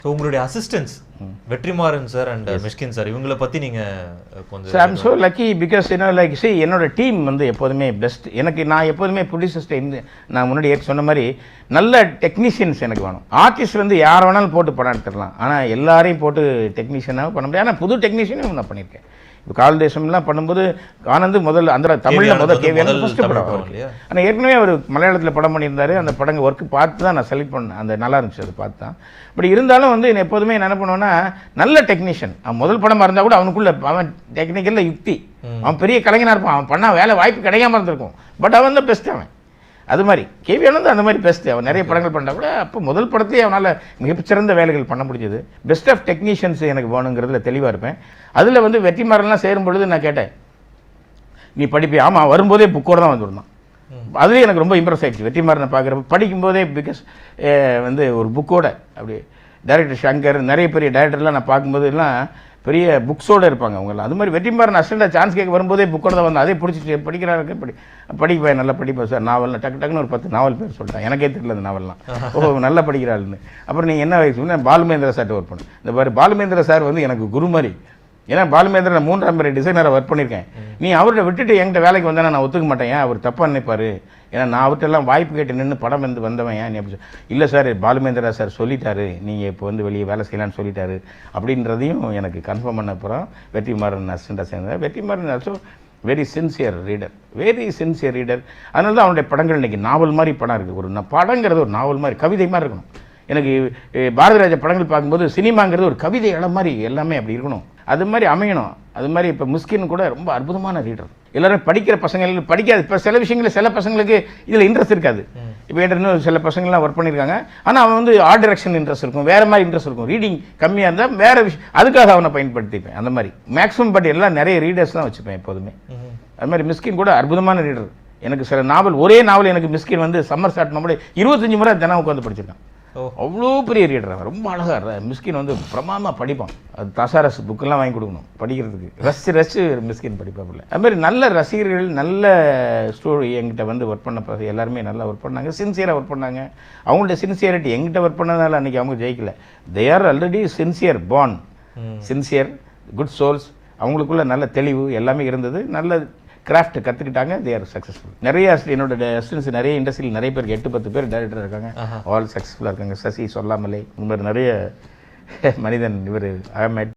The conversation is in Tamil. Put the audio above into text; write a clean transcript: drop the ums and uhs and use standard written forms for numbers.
உங்களுடைய assistance Vetrimaaran sir and Mysskin sir இவங்களை பற்றி நீங்கள் கொஞ்சம் I am so lucky because like என்னோட டீம் வந்து எப்போதுமே பெஸ்ட். நான் எப்போதுமே ப்ரொடியூசர்ஸ்ட்டை நான் முன்னாடி சொன்ன மாதிரி நல்ல டெக்னீஷியன்ஸ் எனக்கு வேணும். ஆர்டிஸ்ட் வந்து யார் வேணாலும் போட்டு படம் எடுத்துடலாம், ஆனால் எல்லாரையும் போட்டு டெக்னீஷியனாக பண்ண முடியாது. ஆனால் புது டெக்னீஷியனும் நான் பண்ணியிருக்கேன். இப்போ கால் தேசம்லாம் பண்ணும்போது ஆனந்த் முதல்ல அந்த தமிழில் கேவியான ஃபஸ்ட்டு படம் அவருக்கு. ஆனால் ஏற்கனவே அவர் மலையாளத்தில் படம் பண்ணியிருந்தார். அந்த படங்கள் ஒர்க்கு பார்த்து தான் நான் செலக்ட் பண்ணேன். அந்த நல்லா இருந்துச்சு, அதை பார்த்து தான். பட் இருந்தாலும் வந்து எப்போதுமே என்ன பண்ணுவேன்னா நல்ல டெக்னீஷியன். அவன் முதல் படமாக இருந்தால் கூட அவனுக்குள்ள அவன் டெக்னிக்கலில் யுக்தி, அவன் பெரிய கலைஞனாக இருப்பான். அவன் பண்ணால் வேலை வாய்ப்பு கிடைக்காம இருந்திருக்கும், பட் அவன் தான் பெஸ்ட். அவன் அது மாதிரி கேவியானது அந்த மாதிரி பெஸ்ட்டு. அவன் நிறைய படங்கள் பண்ணால் கூட அப்போ முதல் படத்தையே அவனால் மிகச்சிறந்த வேலைகள் பண்ண முடிஞ்சது. பெஸ்ட் ஆஃப் டெக்னீஷியன்ஸ் எனக்கு வேணுங்கிறதுல தெளிவாக இருப்பேன். அதில் வந்து வெற்றிமாறன்லாம் சேரும் பொழுது நான் கேட்டேன், நீ படிப்பியா? ஆமாம், வரும்போதே புக்கோடு தான் வந்துருந்தான். அதுலேயே எனக்கு ரொம்ப இம்ப்ரெஸ் ஆகிடுச்சு வெற்றிமாறனை பார்க்குறப்ப. படிக்கும்போதே பிகாஸ் வந்து ஒரு புக்கோட அப்படி டைரக்டர் சங்கர் நிறைய பெரிய டைரக்டர்லாம் நான் பார்க்கும்போது எல்லாம் பெரிய புக்ஸோடு இருப்பாங்க அவங்களாம். அது மாதிரி வெற்றிமாறன் அசிஸ்டண்டாக சான்ஸ் கேட்க வரும்போதே புக்கோட தான் வந்து அதே பிடிச்சிட்டு படிக்கிறாரு. படிப்பேன், நல்லா படிப்பேன் சார். நாவல் டக்குன்னு ஒரு 10 நாவல் பேர் சொல்லிட்டேன். எனக்கே தெரியல அந்த நாவல்லாம். ஓ, நல்லா படிக்கிறாள்னு. அப்புறம் நீங்கள் என்ன வயசு? பாலுமேந்திர சார்ட்ட ஒர்க் பண்ணேன். இந்த மாதிரி பாலுமேந்திர சார் வந்து எனக்கு குரு மாதிரி. ஏன்னா பாலுமேந்திரன் 3ஆம் முறை டிசைனரை ஒர்க் பண்ணியிருக்கேன். நீ அவர்கிட்ட விட்டுட்டு என்கிட்ட வேலைக்கு வந்தேன்னா நான் ஒத்துக்க மாட்டேன், ஏன் அவர் தப்பாக நினைப்பார், ஏன்னா நான் அவர்கிட்டலாம் வாய்ப்பு கேட்டு நின்று படம் வந்து வந்தவன் ஏன் அப்படி இல்லை சார், பாலுமேந்திரா சார் சொல்லிட்டாரு நீங்கள் இப்போ வந்து வெளியே வேலை செய்யலான்னு சொல்லிட்டாரு அப்படின்றதையும் எனக்கு கன்ஃபார்ம் பண்ண அப்புறம் வெற்றிமாறன் அசிஸ்டண்டாக சேர்ந்தார். Vetrimaaran also very sincere reader. அதனால தான் அவனுடைய படங்கள் இன்றைக்கி நாவல் மாதிரி படம் இருக்குது. ஒரு படங்கிறது ஒரு நாவல் மாதிரி கவிதை மாதிரி இருக்கணும். எனக்கு பாரதிராஜா படங்கள் பார்க்கும்போது சினிமாங்கிறது ஒரு கவிதை இடம் மாதிரி எல்லாமே அப்படி இருக்கணும், அது மாதிரி அமையணும். அது மாதிரி இப்போ மிஸ்கின் கூட ரொம்ப அற்புதமான ரீடர். எல்லோரும் படிக்கிற பசங்கள் படிக்காது. இப்போ சில விஷயங்கள் சில பசங்களுக்கு இதில் இன்ட்ரெஸ்ட் இருக்காது. இப்போ இன்னும் சில பசங்கள்லாம் ஒர்க் பண்ணியிருக்காங்க, ஆனால் அவன் வந்து ஆர்ட் டைரக்ஷன் இன்ட்ரெஸ்ட் இருக்கும், வேறு மாதிரி இன்ட்ரெஸ்ட் இருக்கும். ரீடிங் கம்மியாக இருந்தால் வேறு விஷயம், அதுக்காக அவனை பயன்படுத்திப்பேன். அந்த மாதிரி மேக்ஸிமம் பட் எல்லாம் நிறைய ரீடர்ஸ் தான் வச்சுப்பேன் எப்போதுமே. அது மாதிரி மிஸ்கின் கூட அற்புதமான ரீடர். எனக்கு சில நாவல், ஒரே நாவல் எனக்கு மிஸ்கின் வந்து சம்மர் ஸ்டார்ட் நம்மளே 25 முறை தினம் உட்காந்து படிச்சிருக்கான். அவ்வளோ பெரிய ரீடர் அவன், ரொம்ப அழகாக. மிஸ்கின் வந்து பிரமாதமாக படிப்பான். அது தசாரஸ் புக்கெல்லாம் வாங்கி கொடுக்கணும் படிக்கிறதுக்கு. ரசித்து மிஸ்கின் படிப்பாப்புல. அது மாதிரி நல்ல ரசிகர்கள், நல்ல ஸ்டோரி எங்கிட்ட வந்து ஒர்க் பண்ண எல்லாருமே நல்லா ஒர்க் பண்ணாங்க, சின்சியராக ஒர்க் பண்ணாங்க. அவங்கள்ட்ட சின்சியரிட்டி எங்கிட்ட ஒர்க் பண்ணதுனால அன்றைக்கி அவங்க ஜெயிக்கல. They are already sincere good souls. அவங்களுக்குள்ள நல்ல தெளிவு எல்லாமே இருந்தது. நல்ல கிராஃப்ட் கற்றுக்கிட்டாங்க. They are successful. நிறைய என்னோட அசிஸ்டன்ஸ் நிறைய இண்டஸ்ட்ரியில் நிறைய பேருக்கு 8-10 பேர் டைரக்டர் இருக்காங்க. ஆல் சக்ஸஸ்ஃபுல்லாக இருக்காங்க. சசி சொல்லாமலே இந்த மாதிரி நிறைய மனிதன் இவர் ஐ